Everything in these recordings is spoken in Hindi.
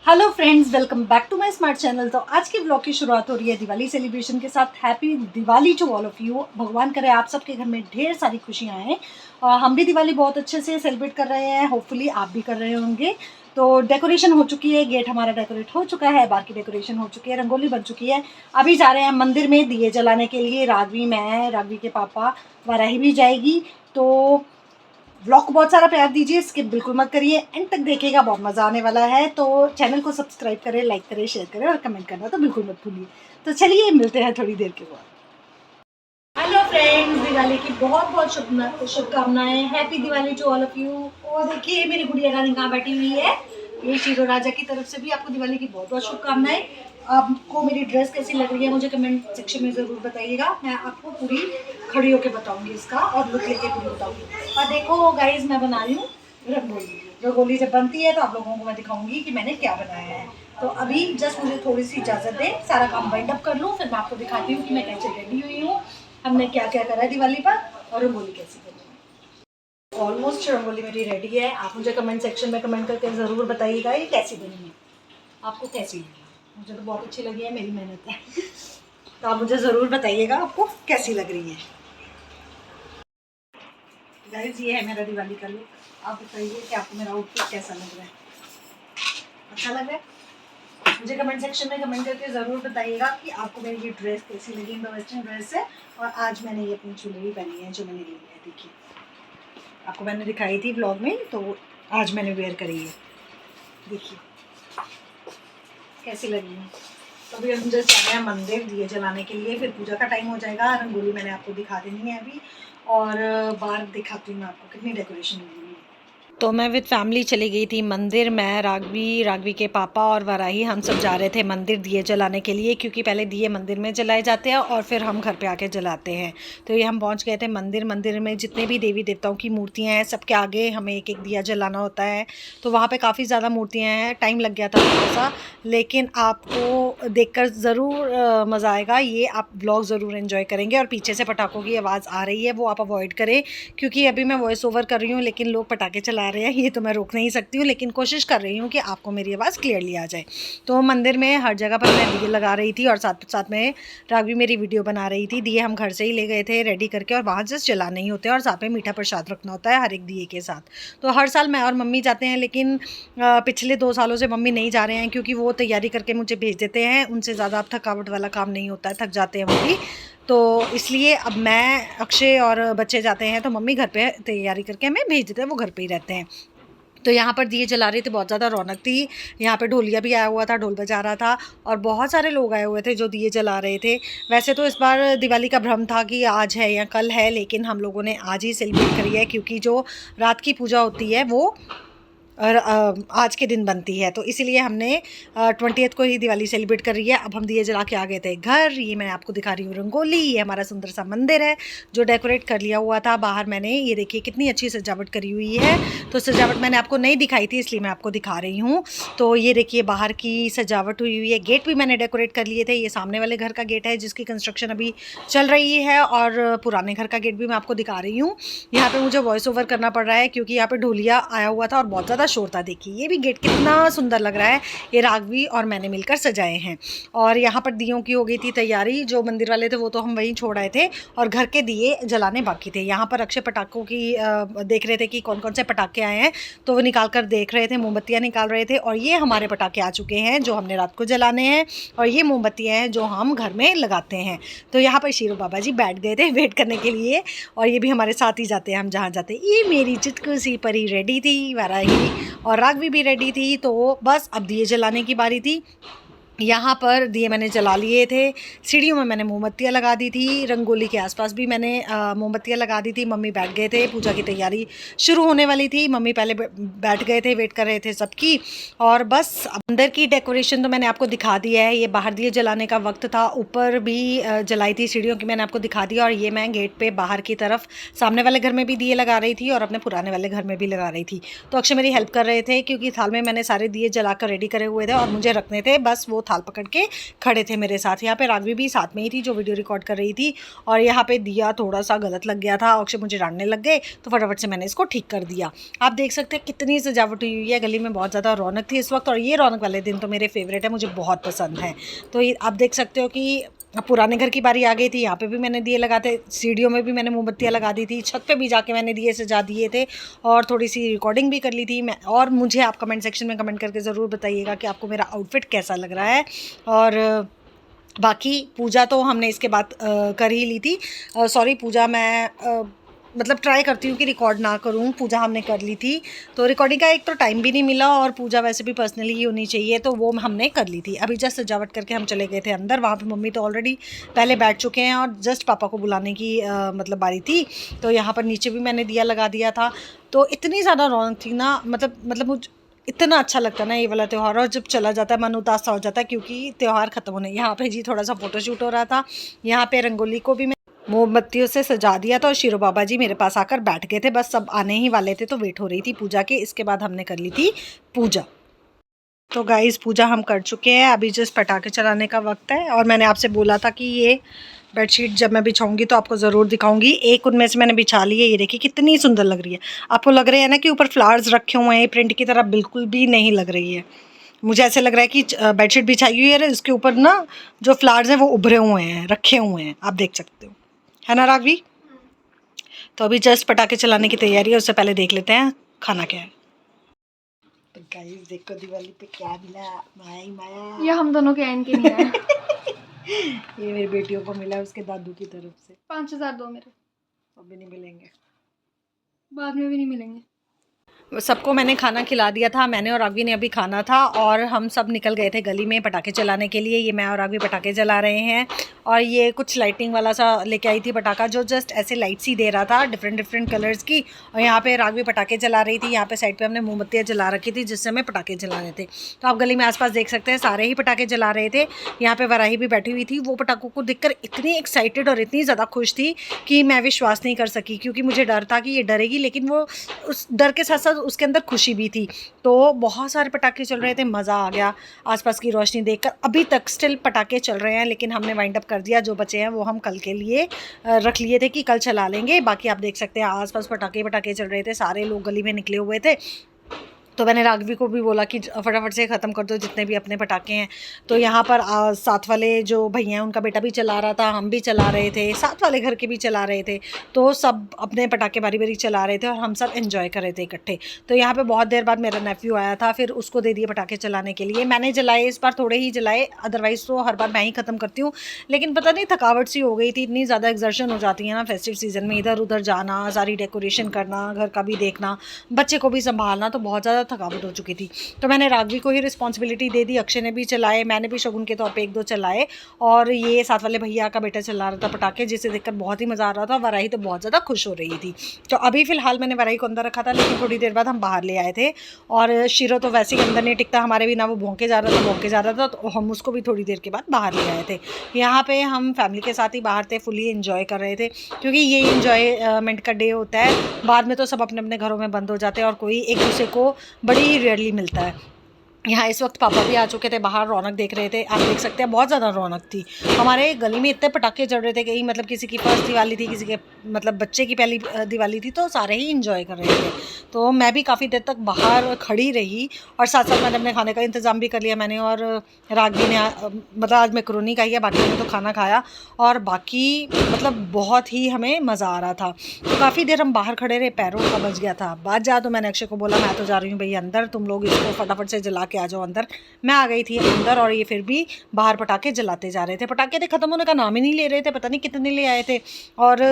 Hello friends, welcome back to my smart channel. तो आज के ब्लॉग की शुरुआत हो रही है दिवाली सेलिब्रेशन के साथ। Happy Diwali to all of you. भगवान करे आप सबके घर में ढेर सारी खुशियां आएँ। हम भी दिवाली बहुत अच्छे से सेलिब्रेट कर रहे हैं, होपफुली आप भी कर रहे होंगे। तो डेकोरेशन हो चुकी है, गेट हमारा डेकोरेट हो चुका है, बाकी डेकोरेशन हो चुकी है, रंगोली बन चुकी है। अभी जा रहे हैं मंदिर में दिए जलाने के लिए। राघवी, मैं, राघवी के पापा, वाराही भी जाएगी। तो ब्लॉग को बहुत सारा प्यार दीजिए, स्किप बिल्कुल मत करिए, एंड तक देखिएगा, बहुत मज़ा आने वाला है। तो चैनल को सब्सक्राइब करें, लाइक करें, शेयर करें और कमेंट करना तो बिल्कुल मत भूलिए। तो चलिए मिलते हैं थोड़ी देर के बाद। हेलो फ्रेंड्स, दिवाली की बहुत बहुत शुभकामनाएं। Happy Diwali to all of you. और देखिए मेरी गुड़िया रानी कहाँ बैठी हुई है। ये शीरो राजा की तरफ से भी आपको दिवाली की बहुत बहुत शुभकामनाएं। आपको मेरी ड्रेस कैसी लग रही है मुझे कमेंट सेक्शन में ज़रूर बताइएगा। मैं आपको पूरी खड़ी होकर बताऊंगी इसका, और लुक लेके पूरी बताऊंगी। और देखो गाइज, मैं बना रही हूँ रंगोली। रंगोली जब बनती है तो आप लोगों को मैं दिखाऊंगी कि मैंने क्या बनाया है। तो अभी जस्ट मुझे थोड़ी सी इजाज़त दें, सारा काम वाइंड अप कर लूँ, फिर मैं आपको दिखाती हूँ कि मैं कैसे रेडी हुई हूँ, हमने क्या क्या करा है दिवाली पर, और रंगोली कैसी करी है। ऑलमोस्ट रंगोली मेरी रेडी है। आप मुझे कमेंट सेक्शन में कमेंट करके ज़रूर बताइएगा ये कैसी बनी है, आपको कैसी लगी। मुझे तो बहुत अच्छी लगी है, मेरी मेहनत है। तो आप मुझे ज़रूर बताइएगा आपको कैसी लग रही है। गाइस, ये है मेरा दिवाली का लुक। आप बताइए कि आपको मेरा आउटफिट कैसा लग रहा है, अच्छा लग रहा है। मुझे कमेंट सेक्शन में कमेंट करके ज़रूर बताइएगा कि आपको मेरी ये ड्रेस कैसी लगी। वेस्टर्न ड्रेस है, और आज मैंने ये अपनी ज्वेलरी पहनी है जो मैंने ली है। देखिए, आपको मैंने दिखाई थी ब्लॉग में, तो आज मैंने वेयर करी है। देखिए कैसी लगी है। तो अभी हम जस्ट जा रहे हैं मंदिर दिए जलाने के लिए, फिर पूजा का टाइम हो जाएगा। रंगोली मैंने आपको दिखा देनी है अभी, और बाहर दिखाती हूँ मैं आपको कितनी डेकोरेशन हुई है। तो मैं विद फैमिली चली गई थी मंदिर। मैं, राघवी, राघवी के पापा और वाराही, हम सब जा रहे थे मंदिर दिए जलाने के लिए, क्योंकि पहले दिए मंदिर में जलाए जाते हैं और फिर हम घर पे आके जलाते हैं। तो ये हम पहुंच गए थे मंदिर। मंदिर में जितने भी देवी देवताओं की मूर्तियां हैं, सबके आगे हमें एक एक दिया जलाना होता है। तो वहाँ पे काफ़ी ज़्यादा मूर्तियाँ हैं, टाइम लग गया था थोड़ा सा, लेकिन आपको देखकर ज़रूर मज़ा आएगा। ये आप ब्लॉग ज़रूर एंजॉय करेंगे। और पीछे से पटाखों की आवाज़ आ रही है, वो आप अवॉइड करें, क्योंकि अभी मैं वॉइस ओवर कर रही हूँ लेकिन लोग पटाखे चला रहे हैं, ये तो मैं रोक नहीं सकती हूँ, लेकिन कोशिश कर रही हूँ कि आपको मेरी आवाज़ क्लियरली आ जाए। तो मंदिर में हर जगह पर मैं दिए लगा रही थी, और साथ साथ में राघवी मेरी वीडियो बना रही थी। दिए हम घर से ही ले गए थे रेडी करके, और वहाँ जस्ट जलाने ही होते हैं, और साथ में मीठा प्रसाद रखना होता है हर एक दिए के साथ। तो हर साल मैं और मम्मी जाते हैं, लेकिन पिछले 2 सालों से मम्मी नहीं जा रहे हैं, क्योंकि वो तैयारी करके मुझे भेज देते हैं। उनसे ज़्यादा अब थकावट वाला काम नहीं होता है, थक जाते हैं वो भी। तो इसलिए अब मैं, अक्षय और बच्चे जाते हैं, तो मम्मी घर पे तैयारी करके हमें भेज देते हैं, वो घर पे ही रहते हैं। तो यहाँ पर दिए जला रही थी, बहुत ज़्यादा रौनक थी। यहाँ पे ढोलिया भी आया हुआ था, ढोल बजा रहा था, और बहुत सारे लोग आए हुए थे जो दिए जला रहे थे। वैसे तो इस बार दिवाली का भ्रम था कि आज है या कल है, लेकिन हम लोगों ने आज ही सेलिब्रेट करी है, क्योंकि जो रात की पूजा होती है वो और आज के दिन बनती है। तो इसीलिए हमने 20th को ही दिवाली सेलिब्रेट कर रही है। अब हम दिए जला के आ गए थे घर। ये मैं आपको दिखा रही हूँ रंगोली। ये हमारा सुंदर सा मंदिर है जो डेकोरेट कर लिया हुआ था। बाहर मैंने, ये देखिए कितनी अच्छी सजावट करी हुई है। तो सजावट मैंने आपको नहीं दिखाई थी, इसलिए मैं आपको दिखा रही हूँ। तो ये देखिए बाहर की सजावट हुई हुई है। गेट भी मैंने डेकोरेट कर लिए थे। ये सामने वाले घर का गेट है जिसकी कंस्ट्रक्शन अभी चल रही है, और पुराने घर का गेट भी मैं आपको दिखा रही हूँ। यहाँ पर मुझे वॉइस ओवर करना पड़ रहा है क्योंकि यहाँ पर ढोलिया आया हुआ था और बहुत ज़्यादा शोर था। देखिए ये भी गेट कितना सुंदर लग रहा है। ये राघवी और मैंने मिलकर सजाए हैं। और यहाँ पर दियों की हो गई थी तैयारी। जो मंदिर वाले थे वो तो हम वहीं छोड़ आए थे, और घर के दिए जलाने बाकी थे। यहाँ पर अक्षय पटाखों की देख रहे थे कि कौन कौन से पटाखे आए हैं, तो वो निकाल कर देख रहे थे, मोमबत्तियाँ निकाल रहे थे। और ये हमारे पटाखे आ चुके हैं जो हमने रात को जलाने हैं, और ये मोमबत्तियाँ हैं जो हम घर में लगाते हैं। तो यहाँ पर शीरो बाबा जी बैठ गए थे वेट करने के लिए, और ये भी हमारे साथ ही जाते हैं हम जहाँ जाते हैं। ये मेरी चुटकू सी परी रेडी थी, वाराही और राघवी भी रेडी थी। तो बस अब दिए जलाने की बारी थी। यहाँ पर दिए मैंने जला लिए थे। सीढ़ियों में मैंने मोमबत्तियाँ लगा दी थी। रंगोली के आसपास भी मैंने मोमबत्तियाँ लगा दी थी। मम्मी बैठ गए थे, पूजा की तैयारी शुरू होने वाली थी। मम्मी पहले बैठ गए थे, वेट कर रहे थे सबकी। और बस अंदर की डेकोरेशन तो मैंने आपको दिखा दिया है। ये बाहर दिए जलाने का वक्त था, ऊपर भी जलाई थी सीढ़ियों की, मैंने आपको दिखा दिया। और ये मैं गेट पे बाहर की तरफ सामने वाले घर में भी दिए लगा रही थी, और अपने पुराने वाले घर में भी लगा रही थी। तो अक्षय मेरी हेल्प कर रहे थे, क्योंकि थाल में मैंने सारे दिए जला कर रेडी करे हुए थे और मुझे रखने थे। बस वो थाल पकड़ के खड़े थे मेरे साथ। यहाँ पे राघवी भी साथ में ही थी जो वीडियो रिकॉर्ड कर रही थी। और यहाँ पे दिया थोड़ा सा गलत लग गया था, अक्षय मुझे डांटने लग गए, तो फटाफट से मैंने इसको ठीक कर दिया। आप देख सकते हैं कितनी सजावट हुई है, गली में बहुत ज़्यादा रौनक थी इस वक्त। और ये रौनक वाले दिन तो मेरे फेवरेट है, मुझे बहुत पसंद है। तो ये आप देख सकते हो कि पुराने घर की बारी आ गई थी। यहाँ पे भी मैंने दिए लगाते, सीढ़ियों में भी मैंने मोमबत्तियाँ लगा दी थी, छत पे भी जाके मैंने दिए सजा दिए थे और थोड़ी सी रिकॉर्डिंग भी कर ली थी मैं। और मुझे आप कमेंट सेक्शन में कमेंट करके ज़रूर बताइएगा कि आपको मेरा आउटफिट कैसा लग रहा है। और बाकी पूजा तो हमने इसके बाद कर ही ली थी। सॉरी, पूजा मैं मतलब ट्राई करती हूँ कि रिकॉर्ड ना करूँ। पूजा हमने कर ली थी, तो रिकॉर्डिंग का एक तो टाइम भी नहीं मिला और पूजा वैसे भी पर्सनली ही होनी चाहिए, तो वो हमने कर ली थी। अभी जस्ट सजावट करके हम चले गए थे अंदर। वहाँ पे मम्मी तो ऑलरेडी पहले बैठ चुके हैं और जस्ट पापा को बुलाने की मतलब बारी थी। तो यहाँ पर नीचे भी मैंने दिया लगा दिया था। तो इतनी ज़्यादा रौनक थी ना, मतलब मुझे इतना अच्छा लगता है ना ये वाला त्यौहार। और जब चला जाता है मन उदास सा हो जाता है क्योंकि त्यौहार ख़त्म होने। यहाँ पे जी थोड़ा सा फ़ोटोशूट हो रहा था। यहाँ पे रंगोली को भी मैं मोमबत्तियों से सजा दिया था और शिरो बाबा जी मेरे पास आकर बैठ गए थे। बस सब आने ही वाले थे तो वेट हो रही थी पूजा के। इसके बाद हमने कर ली थी पूजा। तो गाइस पूजा हम कर चुके हैं, अभी जस्ट पटाखे चलाने का वक्त है। और मैंने आपसे बोला था कि ये बेडशीट जब मैं बिछाऊंगी तो आपको ज़रूर दिखाऊंगी। एक उनमें से मैंने बिछा ली है, ये देखिए कितनी सुंदर लग रही है। आपको लग रहा है ना कि ऊपर फ्लावर्स रखे हुए हैं, प्रिंट की तरह बिल्कुल भी नहीं लग रही है। मुझे ऐसे लग रहा है कि बेडशीट बिछाई हुई है, इसके ऊपर ना जो फ्लावर्स हैं वो उभरे हुए हैं, रखे हुए हैं, आप देख सकते हो, है ना राघवी। तो अभी जस्ट पटाखे चलाने की तैयारी है, उससे पहले देख लेते हैं खाना क्या है। तो गाइस देखो दिवाली पे क्या मिला, माया ही माया। ये हम दोनों के एंड के नहीं है। ये मेरी बेटियों को मिला उसके दादू की तरफ से। 5,000 दो मेरे, अब भी नहीं मिलेंगे, बाद में भी नहीं मिलेंगे। सबको मैंने खाना खिला दिया था। मैंने और राघवी ने अभी खाना था और हम सब निकल गए थे गली में पटाखे चलाने के लिए। ये मैं और राघवी पटाखे जला रहे हैं और ये कुछ लाइटिंग वाला सा लेके आई थी पटाखा, जो जस्ट ऐसे लाइट सी दे रहा था डिफरेंट कलर्स की। और यहाँ पे राघवी पटाखे जला रही थी। यहाँ पे साइड पे हमने मोमबत्तियाँ जला रखी थी जिससे हमें पटाखे जलाने थे। तो आप गली में आसपास देख सकते हैं सारे ही पटाखे जला रहे थे। यहाँ पे वराही भी बैठी हुई थी, वो पटाखों को देखकर इतनी एक्साइटेड और इतनी ज़्यादा खुश थी कि मैं विश्वास नहीं कर सकी, क्योंकि मुझे डर था कि ये डरेगी, लेकिन वो उस डर के साथ साथ उसके अंदर खुशी भी थी। तो बहुत सारे पटाखे चल रहे थे, मज़ा आ गया आसपास की रोशनी देखकर। अभी तक स्टिल पटाखे चल रहे हैं, लेकिन हमने वाइंड अप कर दिया। जो बचे हैं वो हम कल के लिए रख लिए थे कि कल चला लेंगे। बाकी आप देख सकते हैं आसपास पटाखे चल रहे थे, सारे लोग गली में निकले हुए थे। तो मैंने राघवी को भी बोला कि फटाफट से ख़त्म कर दो जितने भी अपने पटाखे हैं। तो यहाँ पर साथ वाले जो भैया हैं उनका बेटा भी चला रहा था, हम भी चला रहे थे, साथ वाले घर के भी चला रहे थे। तो सब अपने पटाखे बारी बारी चला रहे थे और हम सब एंजॉय कर रहे थे इकट्ठे। तो यहाँ पे बहुत देर बाद मेरा नेफ्यू आया था, फिर उसको दे दिए पटाखे चलाने के लिए। मैंने जलाए इस बार, थोड़े ही जलाए, अदरवाइज़ तो हर बार मैं ही ख़त्म करती हूँ। लेकिन पता नहीं थकावट सी हो गई थी, इतनी ज़्यादा एक्सर्शन हो जाती है ना फेस्टिव सीज़न में, इधर उधर जाना, सारी डेकोरेशन करना, घर का भी देखना, बच्चे को भी संभालना, तो बहुत ज़्यादा थकावट हो चुकी थी। तो मैंने राघवी को ही रिस्पॉन्सिबिलिटी दे दी। अक्षय ने भी चलाए, मैंने भी शगुन के तौर पे 1-2 चलाए। और ये साथ वाले भैया का बेटा चला रहा था पटाखे, जिसे देखकर बहुत ही मज़ा आ रहा था। वराही तो बहुत ज़्यादा खुश हो रही थी। तो अभी फ़िलहाल मैंने वराही को अंदर रखा था, लेकिन थोड़ी देर बाद हम बाहर ले आए थे। और शिरो तो वैसे ही अंदर नहीं टिकता हमारे बिना, वो भौंके जा रहा था, तो हम उसको भी थोड़ी देर के बाद बाहर ले आए थे। यहाँ पर हम फैमिली के साथ ही बाहर थे, फुली इन्जॉय कर रहे थे, क्योंकि ये इन्जॉयमेंट का डे होता है। बाद में तो सब अपने अपने घरों में बंद हो जाते हैं और कोई एक दूसरे को बड़ी रेयरली मिलता है। यहाँ इस वक्त पापा भी आ चुके थे, बाहर रौनक देख रहे थे। आप देख सकते हैं बहुत ज़्यादा रौनक थी। हमारे गली में इतने पटाखे चढ़ रहे थे कि मतलब किसी की फर्स्ट दिवाली थी, किसी के मतलब बच्चे की पहली दिवाली थी, तो सारे ही इंजॉय कर रहे थे। तो मैं भी काफ़ी देर तक बाहर खड़ी रही और साथ साथ मैंने अपने खाने का इंतज़ाम भी कर लिया। मैंने और राघवी ने मतलब आज मैक्रोनी खाई है, बाकी ने तो खाना खाया। और बाकी मतलब बहुत ही हमें मज़ा आ रहा था। तो काफ़ी देर हम बाहर खड़े रहे, पैरों का बच गया था। बाद जा तो मैंने अक्षय को बोला मैं तो जा रही हूँ भैया अंदर, तुम लोग इसको फटाफट से जला के आ जाओ अंदर। मैं आ गई थी अंदर और ये फिर भी बाहर पटाखे जलाते जा रहे थे। पटाखे थे ख़त्म होने का नाम ही नहीं ले रहे थे, पता नहीं कितने ले आए थे। और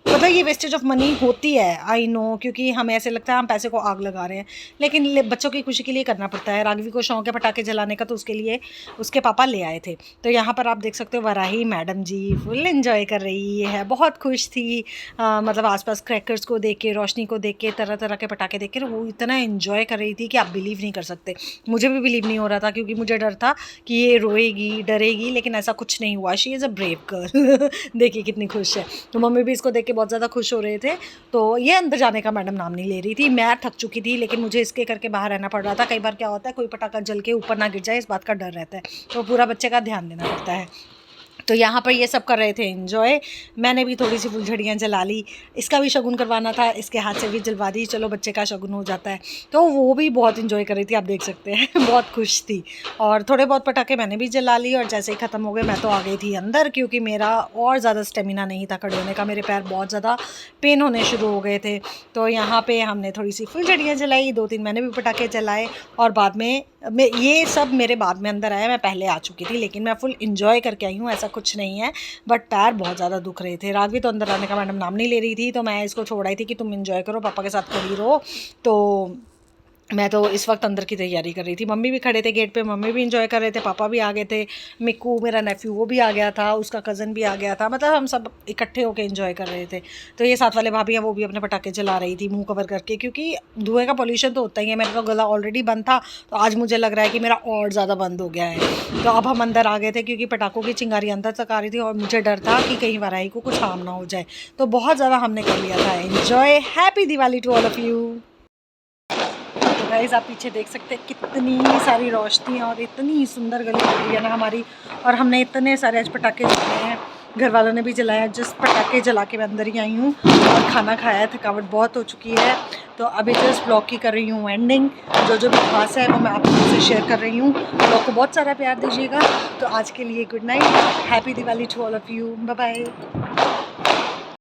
मतलब ये वेस्टेज ऑफ मनी होती है, आई नो, क्योंकि हमें ऐसे लगता है हम पैसे को आग लगा रहे हैं, लेकिन बच्चों की खुशी के लिए करना पड़ता है। राघवी को शौक है पटाखे जलाने का, तो उसके लिए उसके पापा ले आए थे। तो यहाँ पर आप देख सकते हो वराही मैडम जी फुल एंजॉय कर रही है, बहुत खुश थी। मतलब आसपास क्रैकर्स को देख के, रोशनी को देख के, तरह तरह के पटाखे देख के वो इतना एंजॉय कर रही थी कि आप बिलीव नहीं कर सकते। मुझे भी बिलीव नहीं हो रहा था, क्योंकि मुझे डर था कि ये रोएगी, डरेगी, लेकिन ऐसा कुछ नहीं हुआ। She is a brave girl. देखिए कितनी खुश है। तो मम्मी भी इसको देख के बहुत ज़्यादा खुश हो रहे थे। तो ये अंदर जाने का मैडम नाम नहीं ले रही थी। मैं थक चुकी थी, लेकिन मुझे इसके करके बाहर रहना पड़ रहा था। कई बार क्या होता है, कोई पटाखा जल के ऊपर ना गिर जाए, इस बात का डर रहता है, तो पूरा बच्चे का ध्यान देना पड़ता है। तो यहाँ पर ये सब कर रहे थे एंजॉय। मैंने भी थोड़ी सी फुलझड़ियाँ जला ली, इसका भी शगुन करवाना था, इसके हाथ से भी जलवा दी, चलो बच्चे का शगुन हो जाता है। तो वो भी बहुत एंजॉय कर रही थी, आप देख सकते हैं बहुत खुश थी। और थोड़े बहुत पटाखे मैंने भी जला लिए, और जैसे ही ख़त्म हो गए मैं तो आ गई थी अंदर, क्योंकि मेरा और ज़्यादा स्टेमिना नहीं था खड़े होने का, मेरे पैर बहुत ज़्यादा पेन होने शुरू हो गए थे। तो यहाँ पर हमने थोड़ी सी फुलझड़ियाँ जलाई, 2-3 मैंने भी पटाखे जलाए, और बाद में ये सब मेरे बाद में अंदर आया, मैं पहले आ चुकी थी, लेकिन मैं फुल इंजॉय करके आई हूँ, ऐसा कुछ नहीं है। बट पैर बहुत ज़्यादा दुख रहे थे। राघवी तो अंदर आने का मैडम नाम नहीं ले रही थी, तो मैं इसको छोड़ आई थी कि तुम इंजॉय करो, पापा के साथ खड़ी रहो। तो मैं तो इस वक्त अंदर की तैयारी कर रही थी। मम्मी भी खड़े थे गेट पे, मम्मी भी इंजॉय कर रहे थे, पापा भी आ गए थे, मिक्कू मेरा नेफ्यू वो भी आ गया था, उसका कज़न भी आ गया था, मतलब हम सब इकट्ठे होकर इंजॉय कर रहे थे। तो ये साथ वाले भाभी हैं, वो भी अपने पटाखे जला रही थी मुंह कवर करके, क्योंकि धुएं का पोल्यूशन तो होता ही है। मेरा तो गला ऑलरेडी बंद था, तो आज मुझे लग रहा है कि मेरा और ज़्यादा बंद हो गया है। तो अब हम अंदर आ गए थे, क्योंकि पटाखों की चिंगारी अंदर तक आ रही थी, और मुझे डर था कि कहीं वाराई को कुछ हार्म ना हो जाए। तो बहुत ज़्यादा हमने कर लिया था enjoy. Happy Diwali to all of you. Guys आप पीछे देख सकते हैं कितनी सारी रोशनी और इतनी सुंदर गली लग रही है ना हमारी। और हमने इतने सारे आज पटाखे जलाए हैं, घर वालों ने भी जलाया। जस्ट पटाखे जला के मैं अंदर ही आई हूँ और खाना खाया है, थकावट बहुत हो चुकी है। तो अभी जस्ट ब्लॉग की कर रही हूँ एंडिंग। जो भी खास है वो मैं आप लोगों से शेयर कर रही हूँ। ब्लॉग को बहुत सारा प्यार दीजिएगा। तो आज के लिए good night, happy Diwali to all of you, bye bye.